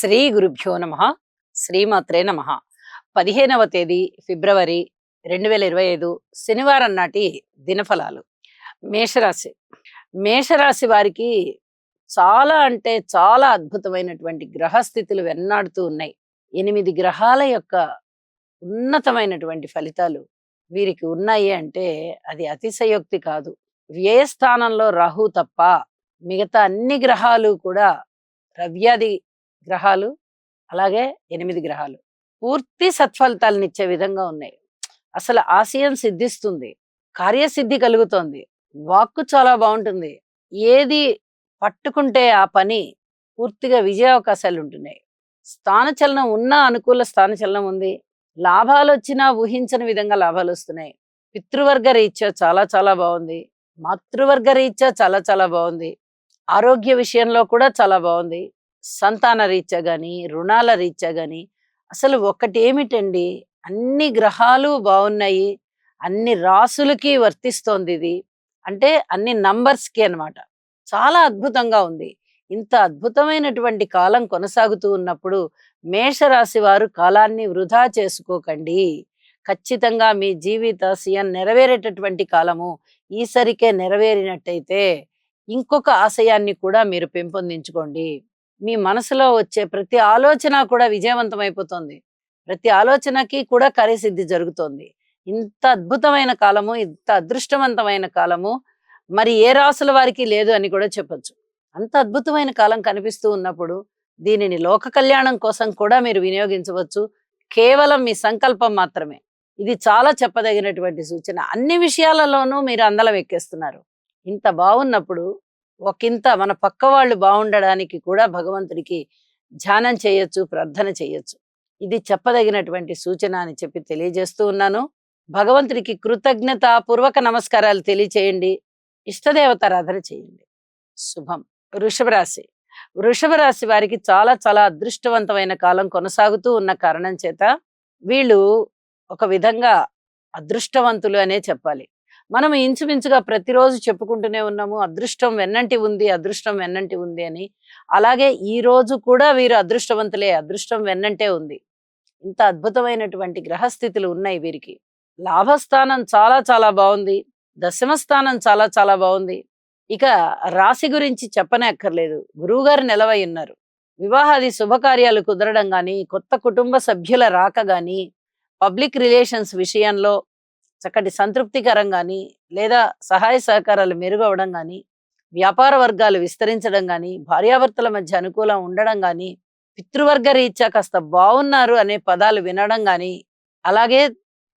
శ్రీ గురుభ్యో నమ. శ్రీమాత్రే నమ. 15వ తేదీ ఫిబ్రవరి 2025 శనివారం నాటి దినఫలాలు. మేషరాశి. మేషరాశి వారికి చాలా అంటే చాలా అద్భుతమైనటువంటి గ్రహస్థితులు వెన్నాడుతూ ఉన్నాయి. 8 గ్రహాల యొక్క ఉన్నతమైనటువంటి ఫలితాలు వీరికి ఉన్నాయి అంటే అది అతిశయోక్తి కాదు. వ్యయస్థానంలో రాహు తప్ప మిగతా అన్ని గ్రహాలు కూడా, రవ్యాది గ్రహాలు, అలాగే 8 గ్రహాలు పూర్తి సత్ఫలితాలనిచ్చే విధంగా ఉన్నాయి. అసలు ఆశయం సిద్ధిస్తుంది, కార్యసిద్ధి కలుగుతోంది, వాక్కు చాలా బాగుంటుంది. ఏది పట్టుకుంటే ఆ పని పూర్తిగా విజయ అవకాశాలు ఉంటున్నాయి. స్థానచలనం ఉన్నా అనుకూల స్థానచలనం ఉంది. లాభాలు వచ్చినా ఊహించని విధంగా లాభాలు వస్తున్నాయి. పితృవర్గ రీత్యా చాలా చాలా బాగుంది. మాతృవర్గ రీత్యా చాలా చాలా బాగుంది. ఆరోగ్య విషయంలో కూడా చాలా బాగుంది. సంతాన రీత్యా గాని, రుణాల రీత్యా గాని, అసలు ఒకటి ఏమిటండి, అన్ని గ్రహాలు బాగున్నాయి, అన్ని రాసులకి వర్తిస్తోంది ఇది. అంటే అన్ని నంబర్స్కి అన్నమాట. చాలా అద్భుతంగా ఉంది. ఇంత అద్భుతమైనటువంటి కాలం కొనసాగుతూ ఉన్నప్పుడు మేషరాశి వారు కాలాన్ని వృధా చేసుకోకండి. ఖచ్చితంగా మీ జీవితాశయం నెరవేరేటటువంటి కాలము ఈసరికే నెరవేరినట్టయితే ఇంకొక ఆశయాన్ని కూడా మీరు పెంపొందించుకోండి. మీ మనసులో వచ్చే ప్రతి ఆలోచన కూడా విజయవంతమైపోతుంది. ప్రతి ఆలోచనకి కూడా కార్యసిద్ధి జరుగుతోంది. ఇంత అద్భుతమైన కాలము, ఇంత అదృష్టవంతమైన కాలము మరి ఏ రాసుల వారికి లేదు అని కూడా చెప్పొచ్చు. అంత అద్భుతమైన కాలం కనిపిస్తూ ఉన్నప్పుడు దీనిని లోక కళ్యాణం కోసం కూడా మీరు వినియోగించవచ్చు. కేవలం మీ సంకల్పం మాత్రమే. ఇది చాలా చెప్పదగినటువంటి సూచన. అన్ని విషయాలలోనూ మీరు అందలం ఎక్కేస్తున్నారు. ఇంత బాగున్నప్పుడు ఒకంత మన పక్క వాళ్ళు బాగుండడానికి కూడా భగవంతుడికి ధ్యానం చేయొచ్చు, ప్రార్థన చేయొచ్చు. ఇది చెప్పదగినటువంటి సూచన అని చెప్పి తెలియజేస్తూ ఉన్నాను. భగవంతుడికి కృతజ్ఞత పూర్వక నమస్కారాలు తెలియచేయండి. ఇష్టదేవతారాధన చేయండి. శుభం. వృషభ రాశి. వృషభ రాశి వారికి చాలా చాలా అదృష్టవంతమైన కాలం కొనసాగుతూ ఉన్న కారణం చేత వీళ్ళు ఒక విధంగా అదృష్టవంతులు అనే చెప్పాలి. మనం ఇంచుమించుగా ప్రతిరోజు చెప్పుకుంటూనే ఉన్నాము, అదృష్టం వెన్నంటి ఉంది, అదృష్టం వెన్నంటి ఉంది అని. అలాగే ఈ రోజు కూడా వీరు అదృష్టవంతులే, అదృష్టం వెన్నంటే ఉంది. ఇంత అద్భుతమైనటువంటి గ్రహస్థితులు ఉన్నాయి వీరికి. లాభస్థానం చాలా చాలా బాగుంది. దశమ స్థానం చాలా చాలా బాగుంది. ఇక రాశి గురించి చెప్పనే అక్కర్లేదు. గురువుగారు నిలవై ఉన్నారు. వివాహాది శుభకార్యాలు కుదరడం గాని, కొత్త కుటుంబ సభ్యుల రాక గాని, పబ్లిక్ రిలేషన్స్ విషయంలో చక్కటి సంతృప్తికరం గాని, లేదా సహాయ సహకారాలు మెరుగవడం గాని, వ్యాపార వర్గాలు విస్తరించడం గాని, భార్యాభర్తల మధ్య అనుకూలం ఉండడం గాని, పితృవర్గ రీత్యా కాస్త బాగున్నారు అనే పదాలు వినడం గాని, అలాగే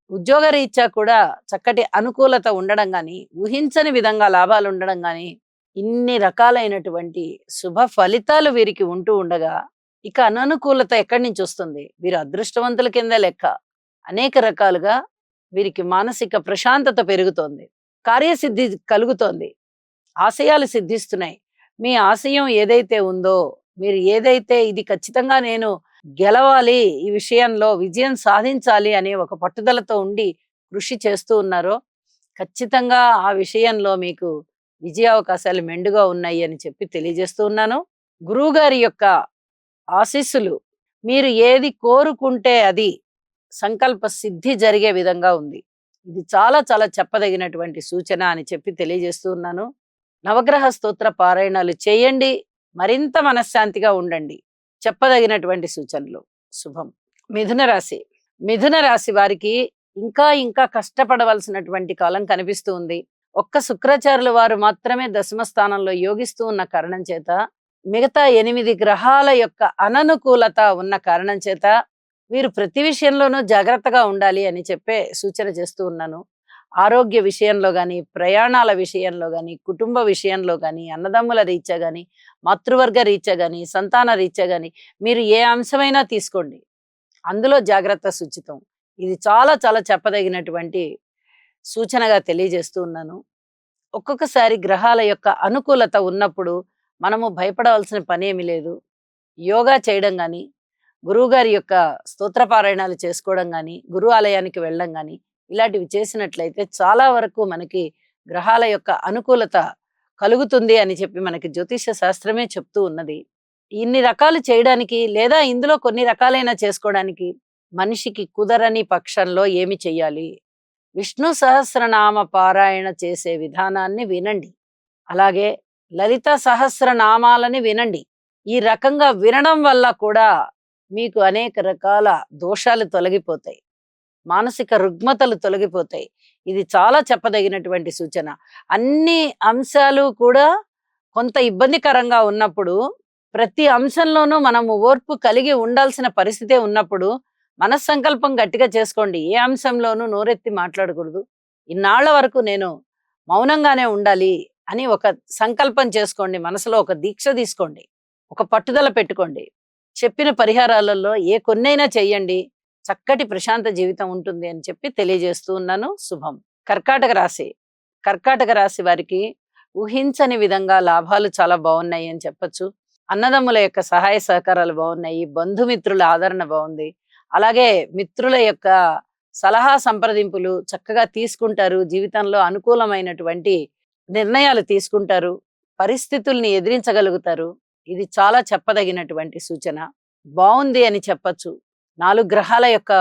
ఉద్యోగ రీత్యా కూడా చక్కటి అనుకూలత ఉండడం గాని, ఊహించని విధంగా లాభాలు ఉండడం గాని, ఇన్ని రకాలైనటువంటి శుభ ఫలితాలు వీరికి ఉంటూ ఉండగా ఇక అననుకూలత ఎక్కడి నుంచి వస్తుంది? వీరు అదృష్టవంతుల కింద లెక్క. అనేక రకాలుగా వీరికి మానసిక ప్రశాంతత పెరుగుతోంది, కార్యసిద్ధి కలుగుతోంది, ఆశయాలు సిద్ధిస్తున్నాయి. మీ ఆశయం ఏదైతే ఉందో, మీరు ఏదైతే ఇది ఖచ్చితంగా నేను గెలవాలి, ఈ విషయంలో విజయం సాధించాలి అనే ఒక పట్టుదలతో ఉండి కృషి చేస్తూ ఉన్నారో ఖచ్చితంగా ఆ విషయంలో మీకు విజయ అవకాశాలు మెండుగా ఉన్నాయి అని చెప్పి తెలియజేస్తూ ఉన్నాను. గురువు గారి యొక్క ఆశీస్సులు, మీరు ఏది కోరుకుంటే అది సంకల్ప సిద్ధి జరిగే విధంగా ఉంది. ఇది చాలా చాలా చెప్పదగినటువంటి సూచన అని చెప్పి తెలియజేస్తూ ఉన్నాను. నవగ్రహ స్తోత్ర పారాయణాలు చేయండి, మరింత మనశ్శాంతిగా ఉండండి. చెప్పదగినటువంటి సూచనలు. శుభం. మిథున రాశి. మిథున రాశి వారికి ఇంకా ఇంకా కష్టపడవలసినటువంటి కాలం కనిపిస్తూ ఉంది. ఒక్క శుక్రాచార్యుల వారు మాత్రమే దశమ స్థానంలో యోగిస్తూ ఉన్న కారణం చేత, మిగతా 8 గ్రహాల యొక్క అననుకూలత ఉన్న కారణం చేత వీరు ప్రతి విషయంలోనూ జాగ్రత్తగా ఉండాలి అని చెప్పే సూచన చేస్తూ ఉన్నాను. ఆరోగ్య విషయంలో గాని, ప్రయాణాల విషయంలో గాని, కుటుంబ విషయంలో గాని, అన్నదమ్ముల రీత్యా గాని, మాతృవర్గ రీత్యా గాని, సంతాన రీత్యా గాని, మీరు ఏ అంశమైనా తీసుకోండి, అందులో జాగ్రత్త సూచితం. ఇది చాలా చాలా చెప్పదగినటువంటి సూచనగా తెలియజేస్తూ ఉన్నాను. ఒక్కొక్కసారి గ్రహాల యొక్క అనుకూలత ఉన్నప్పుడు మనము భయపడవలసిన పని ఏమీ లేదు. యోగా చేయడం గాని, గురువుగారి యొక్క స్తోత్రపారాయణాలు చేసుకోవడం గాని, గురు ఆలయానికి వెళ్ళడం గాని, ఇలాంటివి చేసినట్లయితే చాలా వరకు మనకి గ్రహాల యొక్క అనుకూలత కలుగుతుంది అని చెప్పి మనకి జ్యోతిష శాస్త్రమే చెప్తూ ఉన్నది. ఇన్ని రకాలు చేయడానికి లేదా ఇందులో కొన్ని రకాలైన చేసుకోవడానికి మనిషికి కుదరని పక్షంలో ఏమి చెయ్యాలి? విష్ణు సహస్రనామ పారాయణ చేసే విధానాన్ని వినండి. అలాగే లలిత సహస్రనామాలని వినండి. ఈ రకంగా వినడం వల్ల కూడా మీకు అనేక రకాల దోషాలు తొలగిపోతాయి. మానసిక రుగ్మతలు తొలగిపోతాయి. ఇది చాలా చెప్పదగినటువంటి సూచన. అన్ని అంశాలు కూడా కొంత ఇబ్బందికరంగా ఉన్నప్పుడు, ప్రతి అంశంలోనూ మనము ఓర్పు కలిగి ఉండాల్సిన పరిస్థితే ఉన్నప్పుడు, మనస్సంకల్పం గట్టిగా చేసుకోండి. ఏ అంశంలోనూ నోరెత్తి మాట్లాడకూడదు. ఇన్నాళ్ల వరకు నేను మౌనంగానే ఉండాలి అని ఒక సంకల్పం చేసుకోండి. మనసులో ఒక దీక్ష తీసుకోండి. ఒక పట్టుదల పెట్టుకోండి. చెప్పిన పరిహారాలలో ఏ కొన్నైనా చెయ్యండి. చక్కటి ప్రశాంత జీవితం ఉంటుంది అని చెప్పి తెలియజేస్తూ ఉన్నాను. శుభం. కర్కాటక రాశి. కర్కాటక రాశి వారికి ఊహించని విధంగా లాభాలు చాలా బాగున్నాయి అని చెప్పొచ్చు. అన్నదమ్ముల యొక్క సహాయ సహకారాలు బాగున్నాయి. బంధుమిత్రుల ఆదరణ బాగుంది. అలాగే మిత్రుల యొక్క సలహా సంప్రదింపులు చక్కగా తీసుకుంటారు. జీవితంలో అనుకూలమైనటువంటి నిర్ణయాలు తీసుకుంటారు. పరిస్థితుల్ని ఎదిరించగలుగుతారు. ఇది చాలా చెప్పదగినటువంటి సూచన. బాగుంది అని చెప్పచ్చు. 4 గ్రహాల యొక్క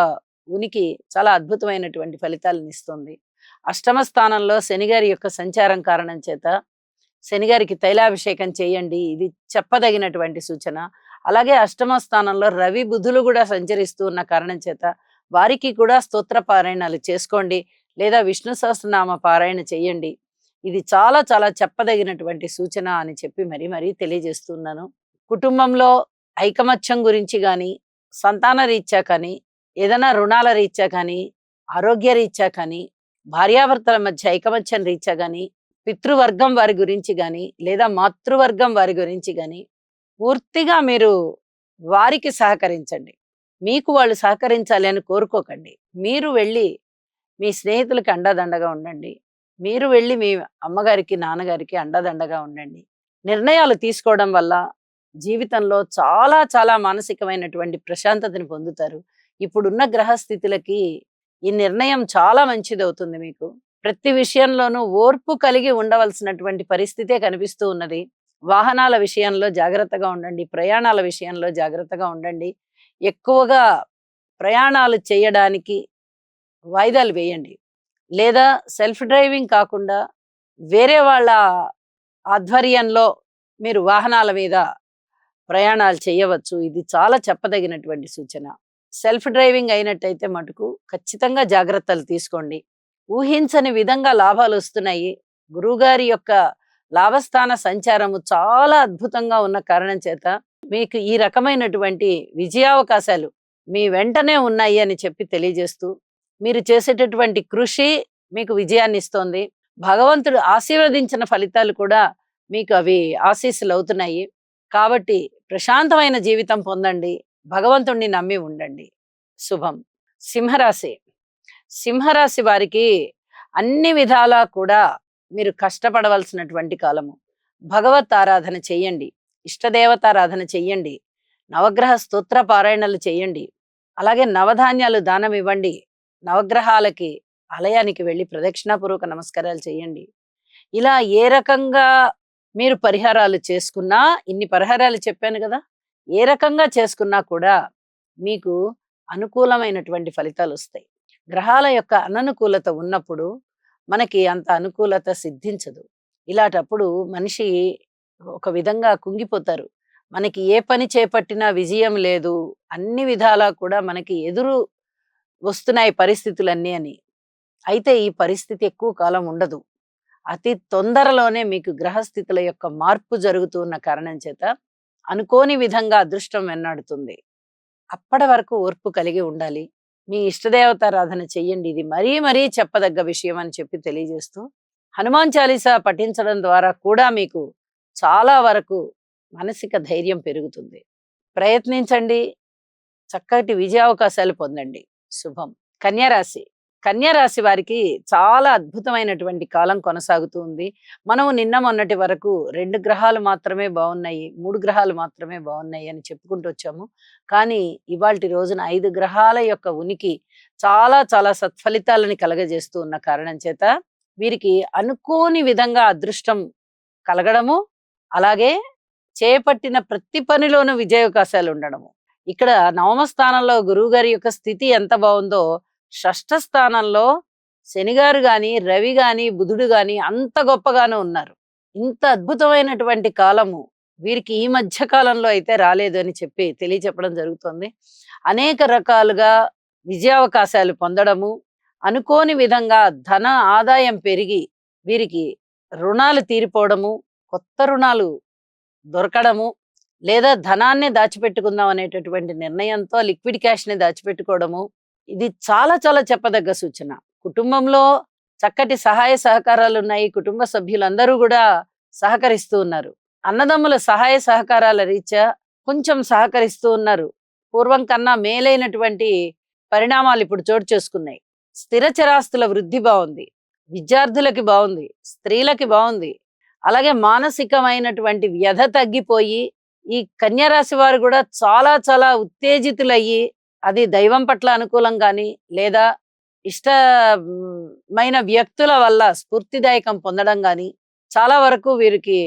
ఉనికి చాలా అద్భుతమైనటువంటి ఫలితాలను ఇస్తుంది. అష్టమ స్థానంలో శనిగారి యొక్క సంచారం కారణం చేత శనిగారికి తైలాభిషేకం చేయండి. ఇది చెప్పదగినటువంటి సూచన. అలాగే అష్టమ స్థానంలో రవి బుధులు కూడా సంచరిస్తూ ఉన్న కారణం చేత వారికి కూడా స్తోత్ర పారాయణాలు చేసుకోండి. లేదా విష్ణు సహస్రనామ పారాయణ చేయండి. ఇది చాలా చాలా చెప్పదగినటువంటి సూచన అని చెప్పి మరీ తెలియజేస్తున్నాను. కుటుంబంలో ఐకమత్యం గురించి కానీ, సంతాన రీత్యా కానీ, ఏదైనా రుణాల రీత్యా కానీ, ఆరోగ్య రీత్యా కానీ, భార్యాభర్తల మధ్య ఐకమత్యం రీత్యా కానీ, పితృవర్గం వారి గురించి కానీ, లేదా మాతృవర్గం వారి గురించి కానీ పూర్తిగా మీరు వారికి సహకరించండి. మీకు వాళ్ళు సహకరించాలి అని కోరుకోకండి. మీరు వెళ్ళి మీ స్నేహితులకి అండదండగా ఉండండి. మీరు వెళ్ళి మీ అమ్మగారికి, నాన్నగారికి అండదండగా ఉండండి. నిర్ణయాలు తీసుకోవడం వల్ల జీవితంలో చాలా చాలా మానసికమైనటువంటి ప్రశాంతతని పొందుతారు. ఇప్పుడున్న గ్రహస్థితులకి ఈ నిర్ణయం చాలా మంచిదవుతుంది మీకు. ప్రతి విషయంలోనూ ఓర్పు కలిగి ఉండవలసినటువంటి పరిస్థితే కనిపిస్తూ ఉన్నది. వాహనాల విషయంలో జాగ్రత్తగా ఉండండి. ప్రయాణాల విషయంలో జాగ్రత్తగా ఉండండి. ఎక్కువగా ప్రయాణాలు చేయడానికి వాయిదాలు వేయండి. లేదా సెల్ఫ్ డ్రైవింగ్ కాకుండా వేరే వాళ్ళ ఆధ్వర్యంలో మీరు వాహనాల మీద ప్రయాణాలు చేయవచ్చు. ఇది చాలా చెప్పదగినటువంటి సూచన. సెల్ఫ్ డ్రైవింగ్ అయినట్టయితే మటుకు ఖచ్చితంగా జాగ్రత్తలు తీసుకోండి. ఊహించని విధంగా లాభాలు వస్తున్నాయి. గురువుగారి యొక్క లాభస్థాన సంచారము చాలా అద్భుతంగా ఉన్న కారణం చేత మీకు ఈ రకమైనటువంటి విజయావకాశాలు మీ వెంటనే ఉన్నాయి అని చెప్పి తెలియజేస్తూ, మీరు చేసేటటువంటి కృషి మీకు విజయాన్ని ఇస్తోంది. భగవంతుడు ఆశీర్వదించిన ఫలితాలు కూడా మీకు అవి ఆశీస్సులు అవుతున్నాయి. కాబట్టి ప్రశాంతమైన జీవితం పొందండి. భగవంతుణ్ణి నమ్మి ఉండండి. శుభం. సింహరాశి. సింహరాశి వారికి అన్ని విధాలా కూడా మీరు కష్టపడవలసినటువంటి కాలము. భగవత్ ఆరాధన చెయ్యండి. ఇష్టదేవతారాధన చెయ్యండి. నవగ్రహ స్తోత్ర పారాయణలు చెయ్యండి. అలాగే నవధాన్యాలు దానం ఇవ్వండి. నవగ్రహాలకి ఆలయానికి వెళ్ళి ప్రదక్షిణాపూర్వక నమస్కారాలు చేయండి. ఇలా ఏ రకంగా మీరు పరిహారాలు చేసుకున్నా, ఇన్ని పరిహారాలు చెప్పాను కదా, ఏ రకంగా చేసుకున్నా కూడా మీకు అనుకూలమైనటువంటి ఫలితాలు వస్తాయి. గ్రహాల యొక్క అననుకూలత ఉన్నప్పుడు మనకి అంత అనుకూలత సిద్ధించదు. ఇలాంటప్పుడు మనిషి ఒక విధంగా కుంగిపోతారు. మనకి ఏ పని చేపట్టినా విజయం లేదు, అన్ని విధాలా కూడా మనకి ఎదురు వస్తున్నాయి పరిస్థితులన్నీ అని. అయితే ఈ పరిస్థితి ఎక్కువ కాలం ఉండదు. అతి తొందరలోనే మీకు గ్రహస్థితుల యొక్క మార్పు జరుగుతూ ఉన్న కారణం చేత అనుకోని విధంగా అదృష్టం వెన్నాడుతుంది. అప్పటి వరకు ఓర్పు కలిగి ఉండాలి. మీ ఇష్టదేవతారాధన చెయ్యండి. ఇది మరీ చెప్పదగ్గ విషయం అని చెప్పి తెలియజేస్తూ, హనుమాన్ చాలీసా పఠించడం ద్వారా కూడా మీకు చాలా వరకు మానసిక ధైర్యం పెరుగుతుంది. ప్రయత్నించండి. చక్కటి విజయావకాశాలు పొందండి. శుభం. కన్యారాశి. కన్యారాశి వారికి చాలా అద్భుతమైనటువంటి కాలం కొనసాగుతూ ఉంది. మనం నిన్న మొన్నటి వరకు 2 గ్రహాలు మాత్రమే బాగున్నాయి, 3 గ్రహాలు మాత్రమే బాగున్నాయి అని చెప్పుకుంటూ వచ్చాము. కానీ ఇవాల్టి రోజున 5 గ్రహాల యొక్క ఉనికి చాలా చాలా సత్ఫలితాలని కలగజేస్తూ ఉన్న కారణం చేత వీరికి అనుకోని విధంగా అదృష్టం కలగడము, అలాగే చేపట్టిన ప్రతి పనిలోనూ విజయావకాశాలు ఉండడము. ఇక్కడ నవమ స్థానంలో గురువు గారి యొక్క స్థితి ఎంత బాగుందో, షష్ఠ స్థానంలో శని గారు గాని, రవి గాని, బుధుడు గాని అంత గొప్పగాను ఉన్నారు. ఇంత అద్భుతమైనటువంటి కాలము వీరికి ఈ మధ్య కాలంలో అయితే రాలేదు అని చెప్పి తెలియచెప్పడం జరుగుతుంది. అనేక రకాలుగా విజయావకాశాలు పొందడము, అనుకోని విధంగా ధన ఆదాయం పెరిగి వీరికి రుణాలు తీరిపోవడము, కొత్త రుణాలు దొరకడము, లేదా ధనాన్నే దాచిపెట్టుకుందాం అనేటటువంటి నిర్ణయంతో లిక్విడ్ క్యాష్‌ని దాచిపెట్టుకోవడము. ఇది చాలా చాలా చెప్పదగ్గ సూచన. కుటుంబంలో చక్కటి సహాయ సహకారాలున్నాయి. కుటుంబ సభ్యులందరూ గూడా సహకరిస్తూ ఉన్నారు. అన్నదమ్ముల సహాయ సహకారాల రీత్యా కొంచెం సహకరిస్తూ ఉన్నారు. పూర్వం కన్నా మేలైనటువంటి పరిణామాలు ఇప్పుడు చోటు చేసుకున్నాయి. స్థిర చరాస్తుల వృద్ధి బావుంది. విద్యార్థులకి బావుంది. స్త్రీలకి బావుంది. అలాగే మానసికమైనటువంటి వ్యధ తగ్గిపోయి, ఈ కన్యా రాశి వారు కూడా చాలా చాలా ఉత్తేజితులయ్యి, అది దైవం పట్ల అనుకూలం గాని, లేదా ఇష్టమైన వ్యక్తుల వల్ల స్ఫూర్తిదాయకం పొందడం గాని, చాలా వరకు వీరికి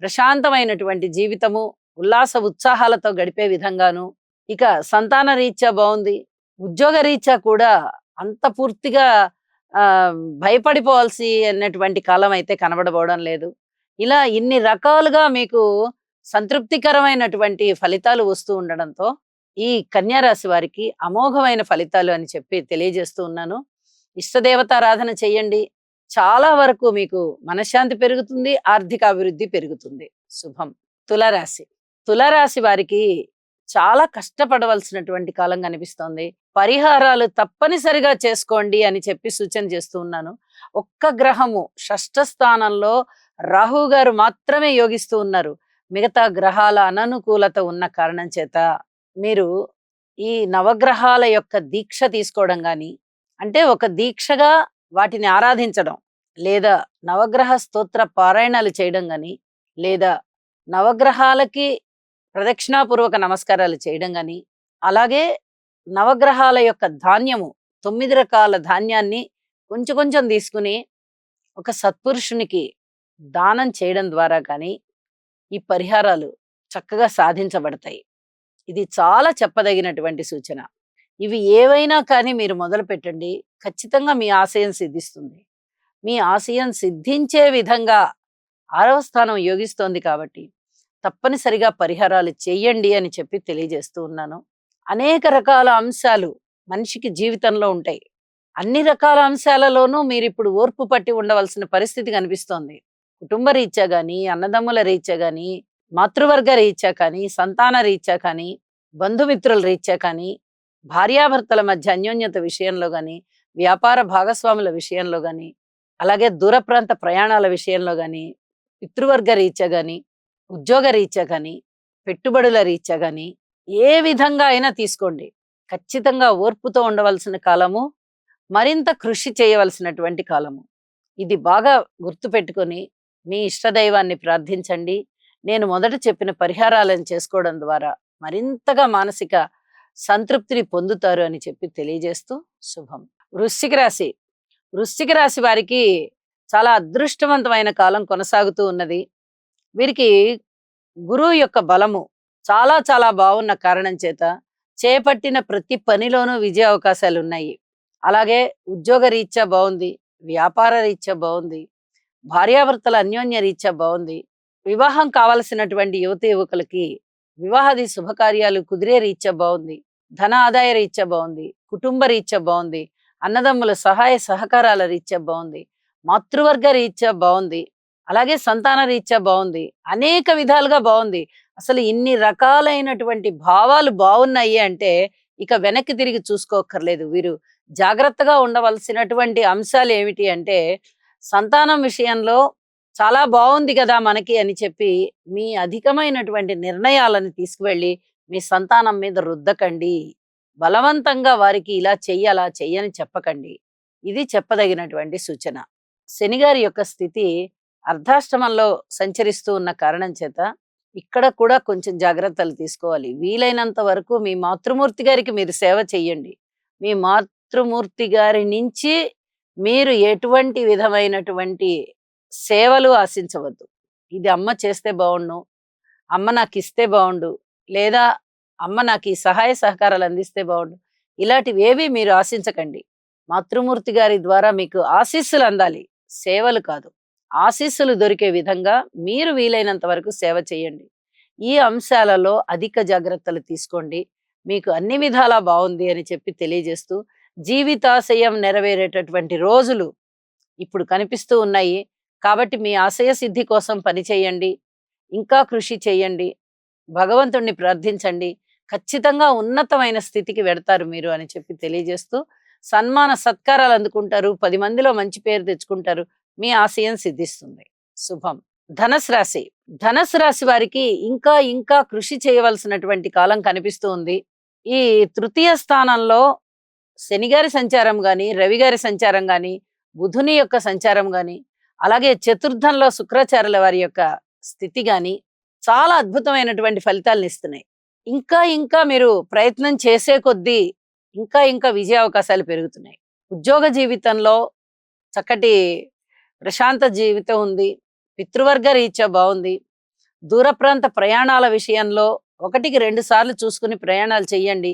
ప్రశాంతమైనటువంటి జీవితము, ఉల్లాస ఉత్సాహాలతో గడిపే విధంగాను, ఇక సంతాన రీత్యా బావుంది. ఉద్యోగ రీత్యా కూడా అంత పూర్తిగా భయపడిపోవాల్సి అన్నటువంటి కాలం అయితే కనబడబోవడం లేదు. ఇలా ఇన్ని రకాలుగా మీకు సంతృప్తికరమైనటువంటి ఫలితాలు వస్తూ ఉండడంతో ఈ కన్యా రాశి వారికి అమోఘమైన ఫలితాలు అని చెప్పి తెలియజేస్తూ ఉన్నాను. ఇష్టదేవతారాధన చెయ్యండి. చాలా వరకు మీకు మనశ్శాంతి పెరుగుతుంది, ఆర్థిక అభివృద్ధి పెరుగుతుంది. శుభం. తులారాశి. తులారాశి వారికి చాలా కష్టపడవలసినటువంటి కాలం కనిపిస్తోంది. పరిహారాలు తప్పనిసరిగా చేసుకోండి అని చెప్పి సూచన చేస్తూ ఉన్నాను. ఒక్క గ్రహము షష్ఠ స్థానంలో రాహు గారు మాత్రమే యోగిస్తూ ఉన్నారు. మిగతా గ్రహాల అననుకూలత ఉన్న కారణం చేత మీరు ఈ నవగ్రహాల యొక్క దీక్ష తీసుకోవడం గాని, అంటే ఒక దీక్షగా వాటిని ఆరాధించడం, లేదా నవగ్రహ స్తోత్ర పారాయణాలు చేయడం గాని, లేదా నవగ్రహాలకి ప్రదక్షిణాపూర్వక నమస్కారాలు చేయడం గాని, అలాగే నవగ్రహాల యొక్క ధాన్యము 9 రకాల ధాన్యాన్ని కొంచెం కొంచెం తీసుకుని ఒక సత్పురుషునికి దానం చేయడం ద్వారా కానీ ఈ పరిహారాలు చక్కగా సాధించబడతాయి. ఇది చాలా చెప్పదగినటువంటి సూచన. ఇవి ఏవైనా కానీ మీరు మొదలు పెట్టండి, ఖచ్చితంగా మీ ఆశయం సిద్ధిస్తుంది. మీ ఆశయం సిద్ధించే విధంగా 6వ స్థానం యోగిస్తోంది కాబట్టి తప్పనిసరిగా పరిహారాలు చెయ్యండి అని చెప్పి తెలియజేస్తూ ఉన్నాను. అనేక రకాల అంశాలు మనిషికి జీవితంలో ఉంటాయి. అన్ని రకాల అంశాలలోనూ మీరిప్పుడు ఓర్పు పట్టి ఉండవలసిన పరిస్థితి కనిపిస్తోంది. కుటుంబ రీత్యా గాని, అన్నదమ్ముల రీత్యా గాని, మాతృవర్గ రీత్యా కానీ, సంతాన రీత్యా కానీ, బంధుమిత్రుల రీత్యా కానీ, భార్యాభర్తల మధ్య అన్యోన్యత విషయంలో గాని, వ్యాపార భాగస్వాముల విషయంలో గాని, అలాగే దూర ప్రాంత ప్రయాణాల విషయంలో గాని, పితృవర్గ రీత్యా గాని, ఉద్యోగ రీత్యా గాని, పెట్టుబడుల రీత్యా గాని, ఏ విధంగా అయినా తీసుకోండి. ఖచ్చితంగా ఓర్పుతో ఉండవలసిన కాలము, మరింత కృషి చేయవలసినటువంటి కాలము. ఇది బాగా గుర్తుపెట్టుకొని మీ ఇష్టదైవాన్ని ప్రార్థించండి. నేను మొదట చెప్పిన పరిహారాలను చేసుకోవడం ద్వారా మరింతగా మానసిక సంతృప్తిని పొందుతారు అని చెప్పి తెలియజేస్తూ శుభం. వృశ్చిక రాశి. వృశ్చిక రాశి వారికి చాలా అదృష్టవంతమైన కాలం కొనసాగుతూ ఉన్నది. వీరికి గురువు యొక్క బలము చాలా చాలా బాగున్న కారణం చేత చేపట్టిన ప్రతి పనిలోనూ విజయ అవకాశాలు ఉన్నాయి. అలాగే ఉద్యోగ రీత్యా బాగుంది, వ్యాపార రీత్యా బాగుంది, భార్యాభర్తల అన్యోన్య రీత్యా బాగుంది. వివాహం కావలసినటువంటి యువతి యువకులకి వివాహాది శుభకార్యాలు కుదిరే రీత్యా బాగుంది, ధన ఆదాయ రీత్యా బాగుంది, కుటుంబ రీత్యా బాగుంది, అన్నదమ్ముల సహాయ సహకారాల రీత్యా బాగుంది, మాతృవర్గ రీత్యా బాగుంది, అలాగే సంతాన రీత్యా బాగుంది, అనేక విధాలుగా బాగుంది. అసలు ఇన్ని రకాలైనటువంటి భావాలు బాగున్నాయి అంటే ఇక వెనక్కి తిరిగి చూసుకోక్కర్లేదు. వీరు జాగ్రత్తగా ఉండవలసినటువంటి అంశాలు ఏమిటి అంటే, సంతానం విషయంలో చాలా బాగుంది కదా మనకి అని చెప్పి మీ అధికమైనటువంటి నిర్ణయాలను తీసుకువెళ్ళి మీ సంతానం మీద రుద్దకండి. బలవంతంగా వారికి ఇలా చెయ్యి అలా చెయ్యని చెప్పకండి. ఇది చెప్పదగినటువంటి సూచన. శనిగారి యొక్క స్థితి అర్ధాష్టమంలో సంచరిస్తూ ఉన్న కారణం చేత ఇక్కడ కూడా కొంచెం జాగ్రత్తలు తీసుకోవాలి. వీలైనంత వరకు మీ మాతృమూర్తి గారికి మీరు సేవ చెయ్యండి. మీ మాతృమూర్తి గారి నుంచి మీరు ఎటువంటి విధమైనటువంటి సేవలు ఆశించవద్దు. ఇది అమ్మ చేస్తే బాగుండు, అమ్మ నాకు ఇస్తే బాగుండు, లేదా అమ్మ నాకు ఈ సహాయ సహకారాలు అందిస్తే బాగుండు, ఇలాంటివేవి మీరు ఆశించకండి. మాతృమూర్తి గారి ద్వారా మీకు ఆశీస్సులు అందాలి, సేవలు కాదు. ఆశీస్సులు దొరికే విధంగా మీరు వీలైనంత వరకు సేవ చేయండి. ఈ అంశాలలో అధిక జాగ్రత్తలు తీసుకోండి. మీకు అన్ని విధాలా బాగుంది అని చెప్పి తెలియజేస్తూ, జీవితాశయం నెరవేరేటటువంటి రోజులు ఇప్పుడు కనిపిస్తూ ఉన్నాయి. కాబట్టి మీ ఆశయ సిద్ధి కోసం పని చేయండి. ఇంకా కృషి చేయండి. భగవంతుణ్ణి ప్రార్థించండి. ఖచ్చితంగా ఉన్నతమైన స్థితికి వెడతారు మీరు అని చెప్పి తెలియజేస్తూ, సన్మాన సత్కారాలు అందుకుంటారు. 10 మందిలో మంచి పేరు తెచ్చుకుంటారు. మీ ఆశయం సిద్ధిస్తుంది. శుభం. ధనుసు రాశి. ధనుసు రాశి వారికి ఇంకా ఇంకా కృషి చేయవలసినటువంటి కాలం కనిపిస్తూ ఉంది. ఈ తృతీయ స్థానంలో శని గారి సంచారం గాని, రవి గారి సంచారం గాని, బుధుని యొక్క సంచారం గాని, అలాగే చతుర్థంలో శుక్రాచార్యుల వారి యొక్క స్థితి గాని చాలా అద్భుతమైనటువంటి ఫలితాలను ఇస్తున్నాయి. ఇంకా ఇంకా మీరు ప్రయత్నం చేసే కొద్దీ ఇంకా ఇంకా విజయ అవకాశాలు పెరుగుతున్నాయి. ఉద్యోగ జీవితంలో చక్కటి ప్రశాంత జీవితం ఉంది. పితృవర్గ రీత్యా బాగుంది. దూర ప్రాంత ప్రయాణాల విషయంలో 1కి 2 సార్లు చూసుకుని ప్రయాణాలు చెయ్యండి.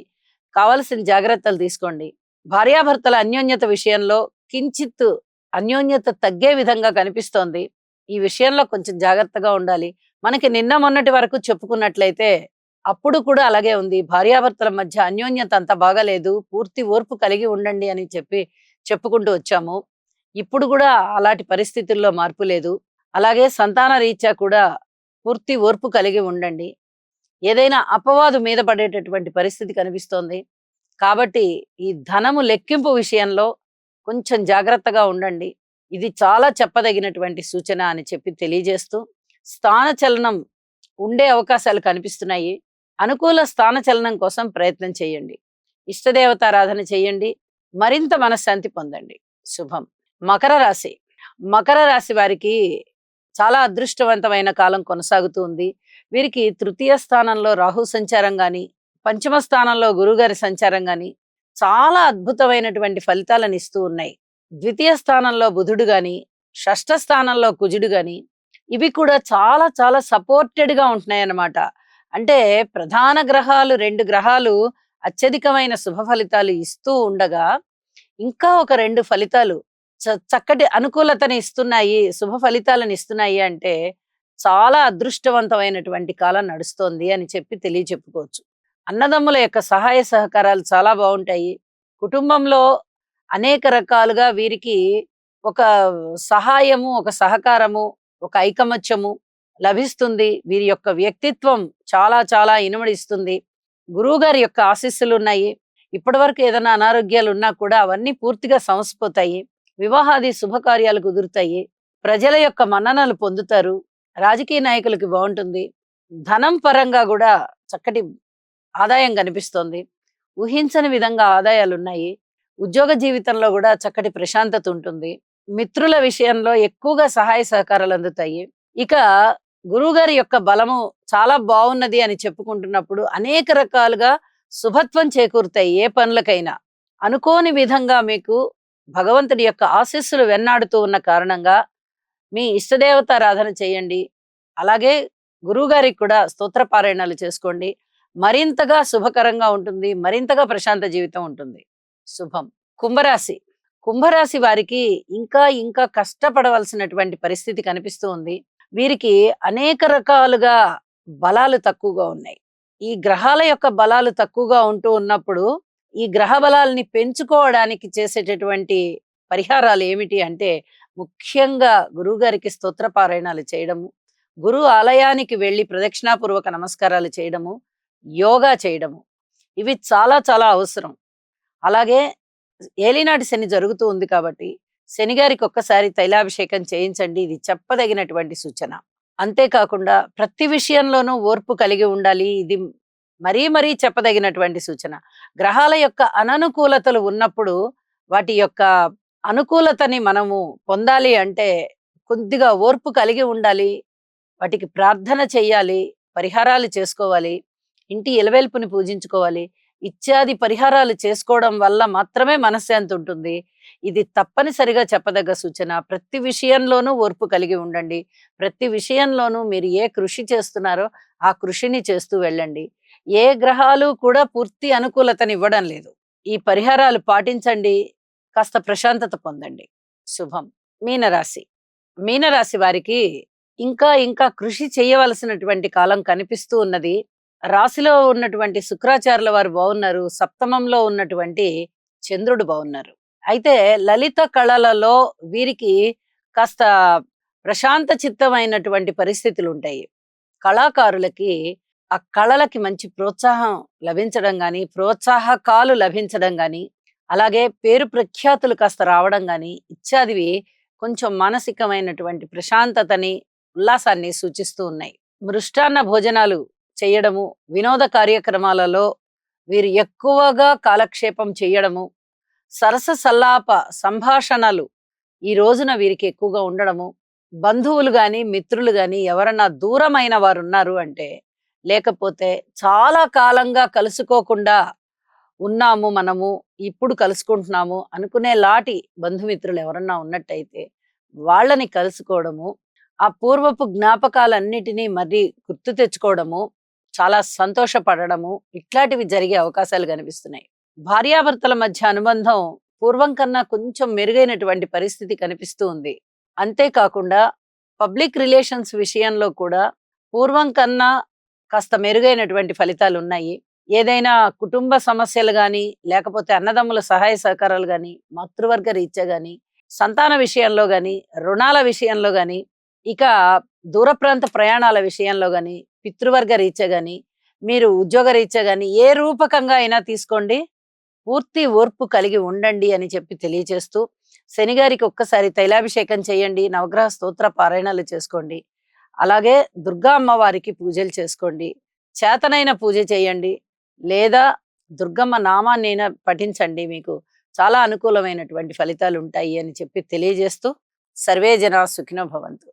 కావలసిన జాగ్రత్తలు తీసుకోండి. భార్యాభర్తల అన్యోన్యత విషయంలో కించిత్ అన్యోన్యత తగ్గే విధంగా కనిపిస్తోంది. ఈ విషయంలో కొంచెం జాగ్రత్తగా ఉండాలి. మనకి నిన్న మొన్నటి వరకు చెప్పుకున్నట్లయితే అప్పుడు కూడా అలాగే ఉంది. భార్యాభర్తల మధ్య అన్యోన్యత అంత బాగాలేదు. పూర్తి ఓర్పు కలిగి ఉండండి అని చెప్పుకుంటూ వచ్చాము. ఇప్పుడు కూడా అలాంటి పరిస్థితుల్లో మార్పు లేదు. అలాగే సంతాన రీత్యా కూడా పూర్తి ఓర్పు కలిగి ఉండండి. ఏదైనా అపవాదు మీద పడేటటువంటి పరిస్థితి కనిపిస్తోంది. కాబట్టి ఈ ధనము లెక్కింపు విషయంలో కొంచెం జాగ్రత్తగా ఉండండి. ఇది చాలా చెప్పదగినటువంటి సూచన అని చెప్పి తెలియజేస్తూ, స్థానచలనం ఉండే అవకాశాలు కనిపిస్తున్నాయి. అనుకూల స్థానచలనం కోసం ప్రయత్నం చేయండి. ఇష్టదేవతారాధన చేయండి. మరింత మనశ్శాంతి పొందండి. శుభం. మకర రాశి. మకర రాశి వారికి చాలా అదృష్టవంతమైన కాలం కొనసాగుతూ ఉంది. వీరికి తృతీయ స్థానంలో రాహు సంచారం గాని, పంచమ స్థానంలో గురుగారి సంచారం గాని చాలా అద్భుతమైనటువంటి ఫలితాలను ఇస్తూ ఉన్నాయి. ద్వితీయ స్థానంలో బుధుడు గాని, షష్ఠ స్థానంలో కుజుడు గాని ఇవి కూడా చాలా చాలా సపోర్టెడ్ గా ఉంటున్నాయి అన్నమాట. అంటే ప్రధాన గ్రహాలు 2 గ్రహాలు అత్యధికమైన శుభ ఫలితాలు ఇస్తూ ఉండగా, ఇంకా ఒక 2 ఫలితాలు చక్కటి అనుకూలతని ఇస్తున్నాయి, శుభ ఫలితాలను ఇస్తున్నాయి అంటే చాలా అదృష్టవంతమైనటువంటి కాలం నడుస్తోంది అని చెప్పి చెప్పుకోవచ్చు. అన్నదమ్ముల యొక్క సహాయ సహకారాలు చాలా బాగుంటాయి. కుటుంబంలో అనేక రకాలుగా వీరికి ఒక సహాయము, ఒక సహకారము, ఒక ఐకమత్యము లభిస్తుంది. వీరి యొక్క వ్యక్తిత్వం చాలా చాలా ఇనుమడిస్తుంది. గురువు గారి యొక్క ఆశీస్సులు ఉన్నాయి. ఇప్పటి వరకు ఏదైనా అనారోగ్యాలు ఉన్నా కూడా అవన్నీ పూర్తిగా సమసిపోతాయి. వివాహాది శుభకార్యాలు కుదురుతాయి. ప్రజల యొక్క మన్ననలు పొందుతారు. రాజకీయ నాయకులకి బాగుంటుంది. ధనం పరంగా కూడా చక్కటి ఆదాయం కనిపిస్తోంది. ఊహించని విధంగా ఆదాయాలు ఉన్నాయి. ఉద్యోగ జీవితంలో కూడా చక్కటి ప్రశాంతత ఉంటుంది. మిత్రుల విషయంలో ఎక్కువగా సహాయ సహకారాలు అందుతాయి. ఇక గురువుగారి యొక్క బలము చాలా బాగున్నది అని చెప్పుకుంటున్నప్పుడు అనేక రకాలుగా శుభత్వం చేకూరుతాయి. ఏ పనులకైనా అనుకోని విధంగా మీకు భగవంతుడి యొక్క ఆశీస్సులు వెన్నాడుతూ ఉన్న కారణంగా మీ ఇష్టదేవతారాధన చేయండి. అలాగే గురువుగారికి కూడా స్తోత్ర పారాయణాలు చేసుకోండి. మరింతగా శుభకరంగా ఉంటుంది. మరింతగా ప్రశాంత జీవితం ఉంటుంది. శుభం. కుంభరాశి. కుంభరాశి వారికి ఇంకా ఇంకా కష్టపడవలసినటువంటి పరిస్థితి కనిపిస్తూ ఉంది. వీరికి అనేక రకాలుగా బలాలు తక్కువగా ఉన్నాయి. ఈ గ్రహాల యొక్క బలాలు తక్కువగా ఉంటూ ఉన్నప్పుడు ఈ గ్రహ బలాల్ని పెంచుకోవడానికి చేసేటటువంటి పరిహారాలు ఏమిటి అంటే, ముఖ్యంగా గురువుగారికి స్తోత్ర పారాయణాలు చేయడము, గురు ఆలయానికి వెళ్ళి ప్రదక్షిణాపూర్వక నమస్కారాలు చేయడము, యోగా చేయడము, ఇవి చాలా చాలా అవసరం. అలాగే ఏలినాటి శని జరుగుతూ ఉంది కాబట్టి శనిగారికి ఒక్కసారి తైలాభిషేకం చేయించండి. ఇది చెప్పదగినటువంటి సూచన. అంతేకాకుండా ప్రతి విషయంలోనూ ఓర్పు కలిగి ఉండాలి. ఇది మరీ మరీ చెప్పదగినటువంటి సూచన. గ్రహాల యొక్క అననుకూలతలు ఉన్నప్పుడు వాటి యొక్క అనుకూలతని మనము పొందాలి అంటే కొద్దిగా ఓర్పు కలిగి ఉండాలి. వాటికి ప్రార్థన చెయ్యాలి, పరిహారాలు చేసుకోవాలి, ఇంటి ఇలవేల్పుని పూజించుకోవాలి. ఇత్యాది పరిహారాలు చేసుకోవడం వల్ల మాత్రమే మనశ్శాంతి ఉంటుంది. ఇది తప్పనిసరిగా చెప్పదగ్గ సూచన. ప్రతి విషయంలోనూ ఓర్పు కలిగి ఉండండి. ప్రతి విషయంలోనూ మీరు ఏ కృషి చేస్తున్నారో ఆ కృషిని చేస్తూ వెళ్ళండి. ఏ గ్రహాలు కూడా పూర్తి అనుకూలతనివ్వడం లేదు. ఈ పరిహారాలు పాటించండి. కాస్త ప్రశాంతత పొందండి. శుభం. మీనరాశి. మీనరాశి వారికి ఇంకా ఇంకా కృషి చేయవలసినటువంటి కాలం కనిపిస్తూ ఉన్నది. రాశిలో ఉన్నటువంటి శుక్రాచార్యుల వారు బాగున్నారు. సప్తమంలో ఉన్నటువంటి చంద్రుడు బాగున్నారు. అయితే లలిత కళలలో వీరికి కాస్త ప్రశాంత చిత్తమైనటువంటి పరిస్థితులు ఉంటాయి. కళాకారులకి ఆ కళలకి మంచి ప్రోత్సాహం లభించడం గాని, ప్రోత్సాహకాలు లభించడం గాని, అలాగే పేరు ప్రఖ్యాతులు కాస్త రావడం గాని ఇత్యాదివి కొంచెం మానసికమైనటువంటి ప్రశాంతతని, ఉల్లాసాన్ని సూచిస్తూ ఉన్నాయి. మృష్టాన్న భోజనాలు చేయడము, వినోద కార్యక్రమాలలో వీరు ఎక్కువగా కాలక్షేపం చేయడము, సరస సల్లాప సంభాషణలు ఈ రోజున వీరికి ఎక్కువగా ఉండడము, బంధువులు గాని, మిత్రులు గాని ఎవరన్నా దూరమైన వారు ఉన్నారు అంటే, లేకపోతే చాలా కాలంగా కలుసుకోకుండా ఉన్నాము మనము, ఇప్పుడు కలుసుకుంటున్నాము అనుకునే లాటి బంధుమిత్రులు ఎవరన్నా ఉన్నట్టయితే వాళ్ళని కలుసుకోవడము, ఆ పూర్వపు జ్ఞాపకాలన్నిటినీ మళ్ళీ గుర్తు తెచ్చుకోవడము, చాలా సంతోషపడడము ఇట్లాంటివి జరిగే అవకాశాలు కనిపిస్తున్నాయి. భార్యాభర్తల మధ్య అనుబంధం పూర్వం కన్నా కొంచెం మెరుగైనటువంటి పరిస్థితి కనిపిస్తూ ఉంది. అంతేకాకుండా పబ్లిక్ రిలేషన్స్ విషయంలో కూడా పూర్వం కన్నా కాస్త మెరుగైనటువంటి ఫలితాలు ఉన్నాయి. ఏదైనా కుటుంబ సమస్యలు గాని, లేకపోతే అన్నదమ్ముల సహాయ సహకారాలు గాని, మాతృవర్గ రీత్యా గాని, సంతాన విషయంలో గాని, రుణాల విషయంలో గాని, ఇక దూర ప్రాంత ప్రయాణాల విషయంలో గాని, పితృవర్గ రీత్యా గాని, మీరు ఉద్యోగ రీత్యా గాని ఏ రూపకంగా అయినా తీసుకోండి, పూర్తి ఓర్పు కలిగి ఉండండి అని చెప్పి తెలియజేస్తూ, శనిగారికి ఒక్కసారి తైలాభిషేకం చేయండి, నవగ్రహ స్తోత్ర పారాయణాలు చేసుకోండి, అలాగే దుర్గా అమ్మవారికి పూజలు చేసుకోండి, చేతనైన పూజ చేయండి, లేదా దుర్గమ్మ నామాన్నైనా పఠించండి. మీకు చాలా అనుకూలమైనటువంటి ఫలితాలు ఉంటాయి అని చెప్పి తెలియజేస్తూ, సర్వే జనా సుఖినో భవంతు.